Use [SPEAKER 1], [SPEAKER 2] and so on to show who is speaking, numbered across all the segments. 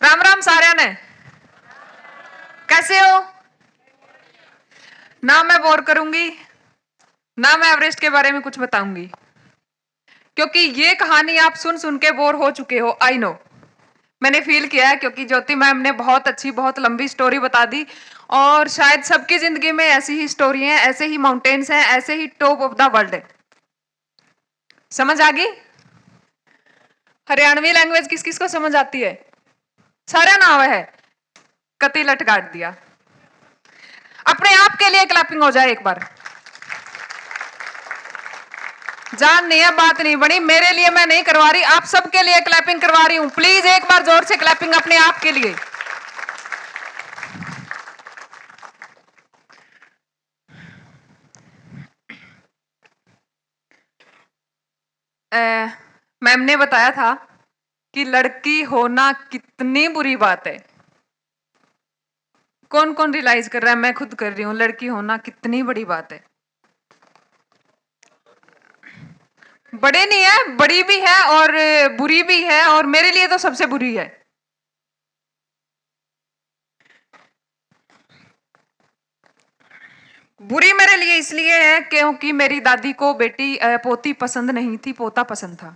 [SPEAKER 1] राम राम साਰਿਆਂ ने। कैसे हो? ना मैं बोर करूंगी, ना मैं एवरेस्ट के बारे में कुछ बताऊंगी, क्योंकि ये कहानी आप सुन सुन के बोर हो चुके हो। आई नो, मैंने फील किया है, क्योंकि ज्योति मैम ने बहुत अच्छी, बहुत लंबी स्टोरी बता दी। और शायद सबकी जिंदगी में ऐसी ही स्टोरी है, ऐसे ही माउंटेन्स हैं, ऐसे ही टॉप ऑफ द वर्ल्ड है। समझ आ गई? हरियाणवी लैंग्वेज किस किस को समझ आती है? सारा नाम है। कति लट काट दिया। अपने आप के लिए क्लैपिंग हो जाए एक बार। जान नहीं है, बात नहीं बनी। मेरे लिए मैं नहीं करवा रही, आप सबके लिए क्लैपिंग करवा रही हूं। प्लीज एक बार जोर से क्लैपिंग अपने आप के लिए। मैम ने बताया था कि लड़की होना कितनी बुरी बात है। कौन कौन रियलाइज कर रहा है? मैं खुद कर रही हूं, लड़की होना कितनी बड़ी बात है। बड़े नहीं है, बड़ी भी है और बुरी भी है, और मेरे लिए तो सबसे बुरी है। बुरी मेरे लिए इसलिए है क्योंकि मेरी दादी को बेटी पोती पसंद नहीं थी, पोता पसंद था।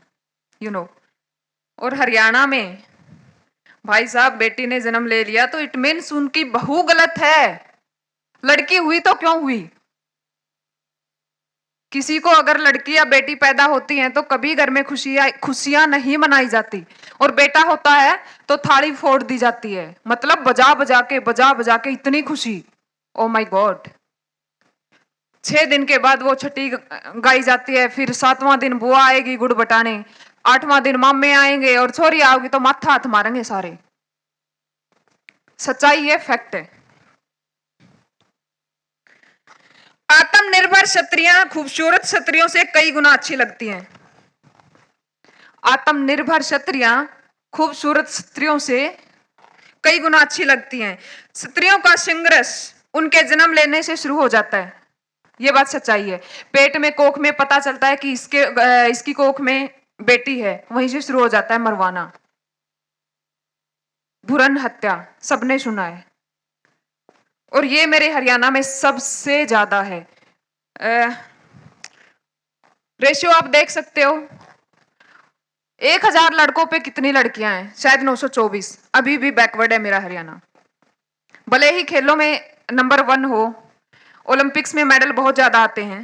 [SPEAKER 1] You know. और हरियाणा में भाई साहब बेटी ने जन्म ले लिया तो इट मीन्स उनकी बहू गलत है। लड़की हुई तो क्यों हुई? किसी को अगर लड़की या बेटी पैदा होती है तो कभी घर में खुशियां नहीं मनाई जाती, और बेटा होता है तो थाली फोड़ दी जाती है। मतलब बजा बजा के इतनी खुशी। Oh my God. 6 दिन के बाद वो छठी गाई जाती है, फिर 7वां दिन बुआ आएगी गुड़ बटाने, 8वां दिन मामे आएंगे, और छोरी आओगी तो माथा हाथ मारेंगे सारे। सच्चाई है, फैक्ट है। आत्मनिर्भर क्षत्रियां खूबसूरत क्षत्रियों से कई गुना अच्छी लगती हैं। आत्मनिर्भर क्षत्रियां खूबसूरत स्त्रियों से कई गुना अच्छी लगती हैं। स्त्रियों का संघर्ष उनके जन्म लेने से शुरू हो जाता है। यह बात सच्चाई है। पेट में कोख में पता चलता है कि इसकी कोख में बेटी है, वहीं से शुरू हो जाता है मरवाना, भ्रूण हत्या। सबने सुना है, और ये मेरे हरियाणा में सबसे ज्यादा है। रेशियो आप देख सकते हो, 1000 लड़कों पे कितनी लड़कियां हैं? शायद 924। अभी भी बैकवर्ड है मेरा हरियाणा। भले ही खेलों में नंबर 1 हो, ओलंपिक्स में मेडल बहुत ज्यादा आते हैं,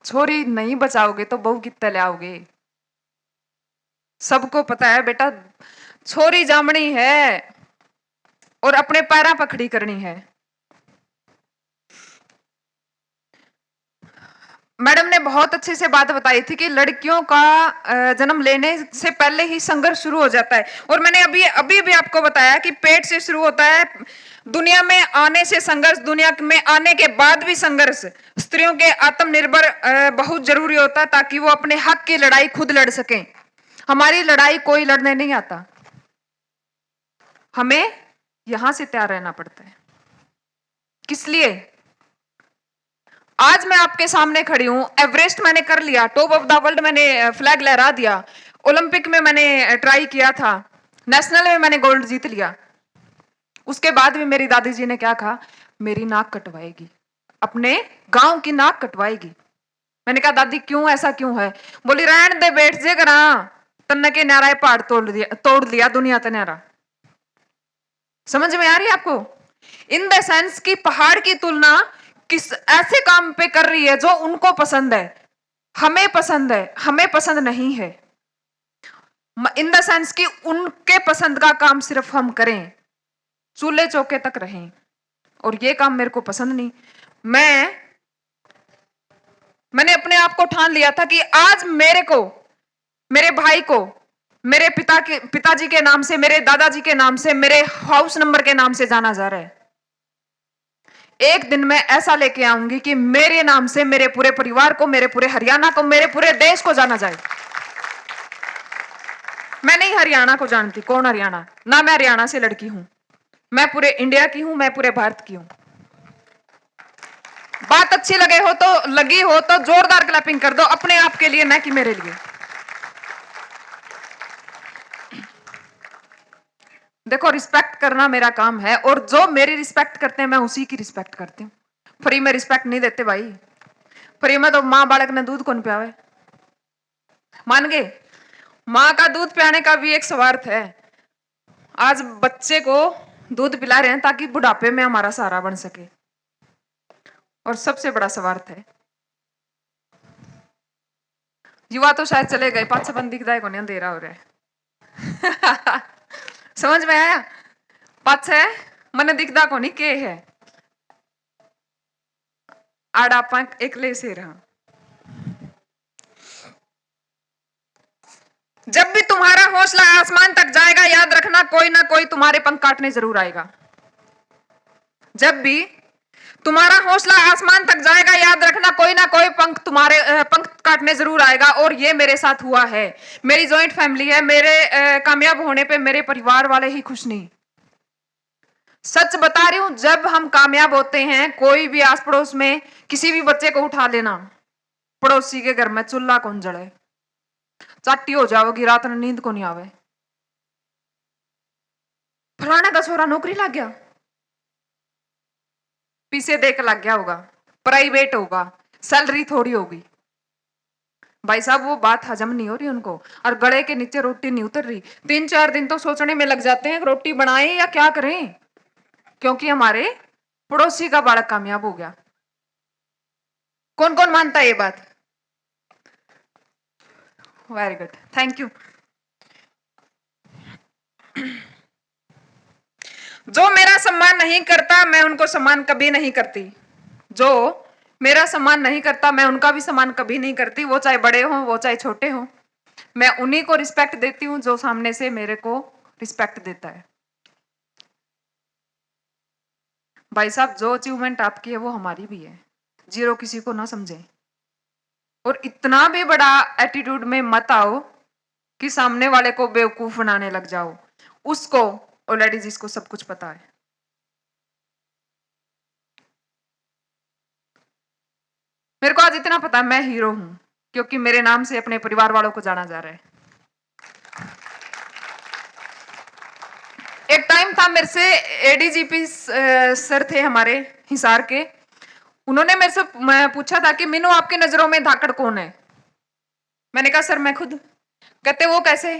[SPEAKER 1] छोरी नहीं बचाओगे तो बहू कितने ले आओगे? सबको पता है बेटा, छोरी जामनी है और अपने पैरा पकड़ी करनी है। मैडम ने बहुत अच्छे से बात बताई थी कि लड़कियों का जन्म लेने से पहले ही संघर्ष शुरू हो जाता है। और मैंने अभी भी आपको बताया कि पेट से शुरू होता है, दुनिया में आने से संघर्ष, दुनिया में आने के बाद भी संघर्ष। स्त्रियों के आत्मनिर्भर बहुत जरूरी होता है, ताकि वो अपने हक की लड़ाई खुद लड़ सकें। हमारी लड़ाई कोई लड़ने नहीं आता, हमें यहां से तैयार रहना पड़ता है। किस लिए? आज मैं आपके सामने खड़ी हूं। एवरेस्ट मैंने कर लिया, टॉप ऑफ द वर्ल्ड मैंने फ्लैग लहरा दिया, ओलंपिक में मैंने ट्राई किया था, नेशनल में मैंने गोल्ड जीत लिया। उसके बाद भी मेरी दादी जी ने क्या कहा? मेरी नाक कटवाएगी, अपने गांव की नाक कटवाएगी। मैंने कहा दादी क्यों, ऐसा क्यों है? बोली रहन दे, बैठ जे करा, तन्ने के न्यारा पहाड़ तोड़ लिया दुनिया तन्यारा। समझ में आ रही है आपको? इन द सेंस की पहाड़ की तुलना किस ऐसे काम पे कर रही है जो उनको पसंद है, हमें पसंद है, हमें पसंद नहीं है। इन द सेंस की उनके पसंद का काम सिर्फ हम करें, चूल्हे चौके तक रहें, और ये काम मेरे को पसंद नहीं। मैंने अपने आप को ठान लिया था कि आज मेरे को, मेरे भाई को, मेरे पिताजी के नाम से, मेरे दादाजी के नाम से, मेरे हाउस नंबर के नाम से जाना जा रहा है। एक दिन मैं ऐसा लेके आऊंगी कि मेरे नाम से मेरे पूरे परिवार को, मेरे पूरे हरियाणा को, मेरे पूरे देश को जाना जाए। मैं नहीं हरियाणा को जानती, कौन हरियाणा? ना मैं हरियाणा से लड़की हूं, मैं पूरे इंडिया की हूं, मैं पूरे भारत की हूं। बात अच्छी लगी हो तो जोरदार क्लैपिंग कर दो अपने आप के लिए, ना कि मेरे लिए। देखो, रिस्पेक्ट करना मेरा काम है, और जो मेरी रिस्पेक्ट करते हैं मैं उसी की रिस्पेक्ट करती हूँ। फ्री में रिस्पेक्ट नहीं देते भाई। फ्री में तो माँ बालक ने दूध कौन पियावे, मान गए? माँ का दूध पिलाने का भी एक स्वार्थ है। आज बच्चे को दूध पिला रहे हैं ताकि बुढ़ापे में हमारा सहारा बन सके, और सबसे बड़ा स्वार्थ है। युवा तो शायद चले गए, पांच छपन दिख को नहीं अंधेरा हो रहा है। समझ में आया? पाछ है मन दिखदा को नहीं के है, आड़ा पंख एकले से रहा। जब भी तुम्हारा हौसला आसमान तक जाएगा, याद रखना कोई ना कोई तुम्हारे पंख काटने जरूर आएगा। जब भी तुम्हारा हौसला आसमान तक जाएगा, याद रखना कोई ना कोई पंख काटने जरूर आएगा। और ये मेरे साथ हुआ है। मेरी जॉइंट फैमिली है, मेरे कामयाब होने पे मेरे परिवार वाले ही खुश नहीं। सच बता रही हूं, जब हम कामयाब होते हैं, कोई भी आस पड़ोस में किसी भी बच्चे को उठा लेना, पड़ोसी के घर में चूल्हा कौन जले, चाटी हो जाओगी, रात में नींद को नहीं आवे। फलाना का छोरा नौकरी लग गया, पीछे देख लग गया होगा, प्राइवेट होगा, सैलरी थोड़ी होगी। भाई साहब, वो बात हजम नहीं हो रही उनको, और गले के नीचे रोटी नहीं उतर रही। 3-4 दिन तो सोचने में लग जाते हैं रोटी बनाएं या क्या करें, क्योंकि हमारे पड़ोसी का बालक कामयाब हो गया। कौन कौन मानता है ये बात? Very good, thank you. जो मेरा सम्मान नहीं करता, मैं उनको सम्मान कभी नहीं करती। जो मेरा सम्मान नहीं करता, मैं उनका भी सम्मान कभी नहीं करती। वो चाहे बड़े हों, वो चाहे छोटे हों, मैं उन्हीं को रिस्पेक्ट देती हूँ जो सामने से मेरे को रिस्पेक्ट देता है। भाई साहब, जो अचीवमेंट आपकी है वो हमारी भी है, जीरो किसी को ना समझे। और इतना भी बड़ा एटीट्यूड में मत आओ कि सामने वाले को बेवकूफ बनाने लग जाओ। उसको ऑलरेडी जिसको सब कुछ पता है। मेरे को आज इतना पता है, मैं हीरो हूं, क्योंकि मेरे नाम से अपने परिवार वालों को जाना जा रहा है। एक टाइम था, मेरे से एडीजीपी सर थे हमारे हिसार के, उन्होंने मेरे से पूछा था कि मीनू, आपकी नजरों में धाकड़ कौन है? मैंने कहा सर मैं खुद। कहते वो कैसे?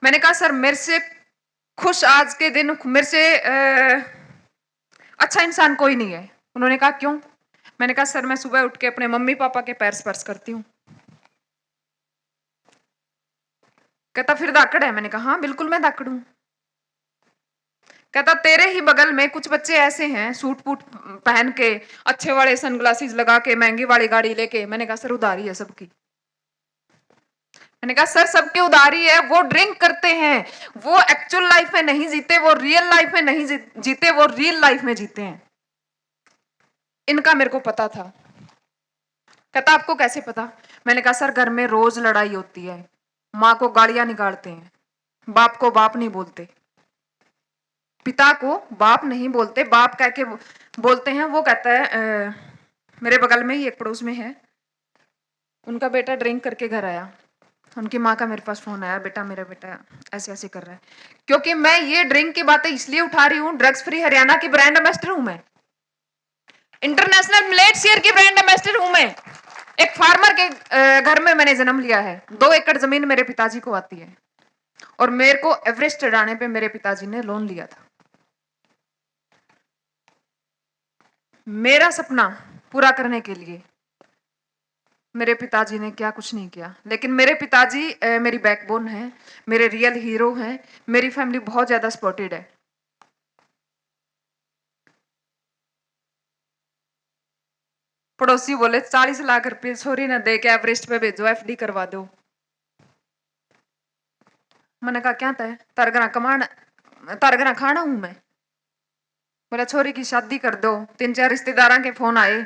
[SPEAKER 1] मैंने कहा सर, मेरे से खुश आज के दिन मेरे से अच्छा इंसान कोई नहीं है। उन्होंने कहा क्यों? मैंने कहा सर, मैं सुबह उठ के अपने मम्मी पापा के पैर स्पर्श करती हूँ। कहता फिर धाकड़ है? मैंने कहा हाँ बिल्कुल मैं धाकड़ हूं। कहता तेरे ही बगल में कुछ बच्चे ऐसे हैं, सूट बूट पहन के, अच्छे वाले सनग्लासेस लगा के, महंगी वाली गाड़ी लेके। मैंने कहा सर, उधारी है सबकी। मैंने कहा सर, सबकी उधारी है, वो ड्रिंक करते हैं, वो एक्चुअल लाइफ में नहीं जीते, वो रियल लाइफ में नहीं जीते, वो रियल लाइफ में जीते हैं। इनका मेरे को पता था। कहता आपको कैसे पता? मैंने कहा सर, घर में रोज लड़ाई होती है, माँ को गालियां निकालते हैं, बाप को बाप नहीं बोलते, पिता को बाप नहीं बोलते, बाप कह के बोलते हैं। वो कहता है मेरे बगल में ही एक पड़ोस में है, उनका बेटा ड्रिंक करके घर आया, उनकी माँ का मेरे पास फोन आया, बेटा मेरा बेटा ऐसे ऐसे कर रहा है। क्योंकि मैं ये ड्रिंक की बातें इसलिए उठा रही हूँ, ड्रग्स फ्री हरियाणा की ब्रांड एम्बेसडर हूं मैं, इंटरनेशनल मिलेट शेयर की ब्रांड एम्बेसडर हूं मैं। एक फार्मर के घर में मैंने जन्म लिया है, 2 एकड़ जमीन मेरे पिताजी को आती है, और मेरे को एवरेस्ट चढ़ाने पे मेरे पिताजी ने लोन लिया था। मेरा सपना पूरा करने के लिए मेरे पिताजी ने क्या कुछ नहीं किया, लेकिन मेरे पिताजी मेरी बैकबोन है, मेरे रियल हीरो हैं। मेरी फैमिली बहुत ज्यादा सपोर्टेड है। पड़ोसी बोले 40 लाख रुपए छोरी ने दे के एवरेस्ट पे भेजो, एफडी करवा दो। मैंने कहा क्या तय तारगना कमाना, तारगना खाना हूं मैं। बोला छोरी की शादी कर दो। 3-4 रिश्तेदार के फोन आए,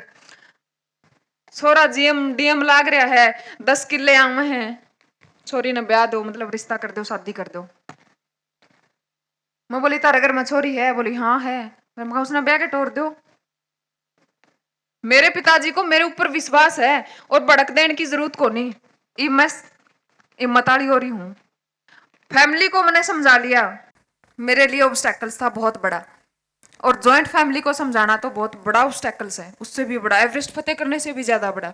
[SPEAKER 1] छोरा जीएम डीएम लाग रहा है, 10 किले आवे हैं, छोरी ने ब्याह दो, मतलब रिश्ता कर दो, शादी कर दो। मैं बोली तार घर में छोरी है? बोली हाँ है। मैं कहा उसने ब्याह के टोर दो। मेरे पिताजी को मेरे ऊपर विश्वास है, और भड़क देने की जरूरत को नहीं। मैं हिम्मत वाली हो रही हूं, फैमिली को मैंने समझा लिया। मेरे लिए ऑब्स्टेकल्स था बहुत बड़ा। और जॉइंट फैमिली को समझाना तो बहुत बड़ा ऑब्स्टेकल्स है, उससे भी बड़ा, एवरेस्ट फतेह करने से भी ज्यादा बड़ा।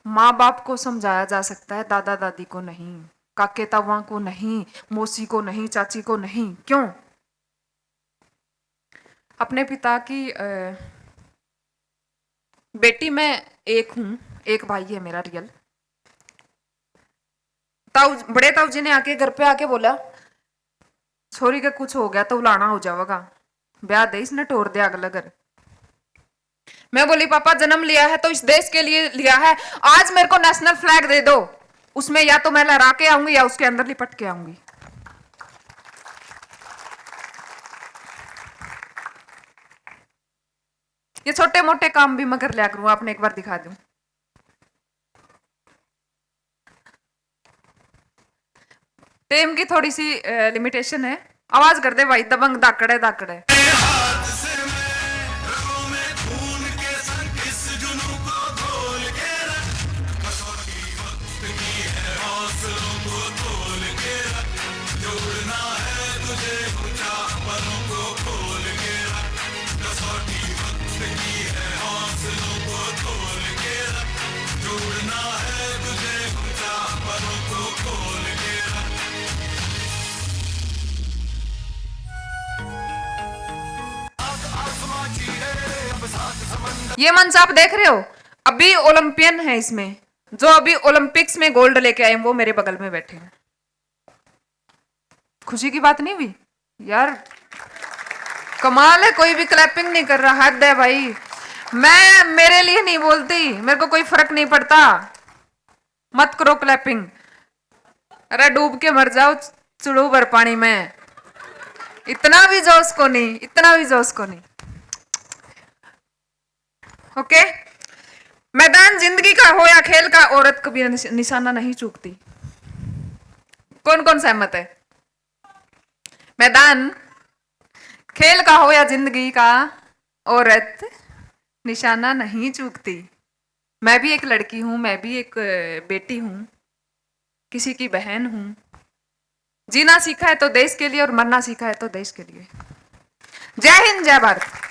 [SPEAKER 1] माँ बाप को समझाया जा सकता है, दादा दादी को नहीं, काके तावा को नहीं, मौसी को नहीं, चाची को नहीं। क्यों? अपने पिता की बेटी मैं एक हूं, एक भाई है मेरा रियल। ताऊ, बड़े ताऊ जी ने आके घर पे आके बोला छोरी का कुछ हो गया तो उलाना हो जाएगा, ब्याह दे इसने टोर दिया अगला घर। मैं बोली पापा जन्म लिया है तो इस देश के लिए लिया है, आज मेरे को नेशनल फ्लैग दे दो, उसमें या तो मैं लहरा के आऊंगी या उसके अंदर लिपट के आऊंगी। ये छोटे मोटे काम भी मैं कर लिया करूं, आपने एक बार दिखा दूं। टेम की थोड़ी सी लिमिटेशन है, आवाज कर दे भाई, दबंग दाकड़े दाकड़े। ये मंच आप देख रहे हो, अभी ओलंपियन है इसमें, जो अभी ओलंपिक्स में गोल्ड लेके आए वो मेरे बगल में बैठे हैं। खुशी की बात नहीं हुई यार? कमाल है, कोई भी क्लैपिंग नहीं कर रहा, हद है भाई। मैं मेरे लिए नहीं बोलती, मेरे को कोई फर्क नहीं पड़ता, मत करो क्लैपिंग। अरे डूब के मर जाओ चुड़ू भर पानी में, इतना भी जोश को नहीं, इतना भी जोश को नहीं। ओके, मैदान जिंदगी का हो या खेल का, औरत कभी निशाना नहीं चूकती। कौन कौन सहमत है? मैदान खेल का हो या जिंदगी का, औरत निशाना नहीं चूकती। मैं भी एक लड़की हूं, मैं भी एक बेटी हूं, किसी की बहन हूं। जीना सीखा है तो देश के लिए और मरना सीखा है तो देश के लिए। जय हिंद, जय भारत।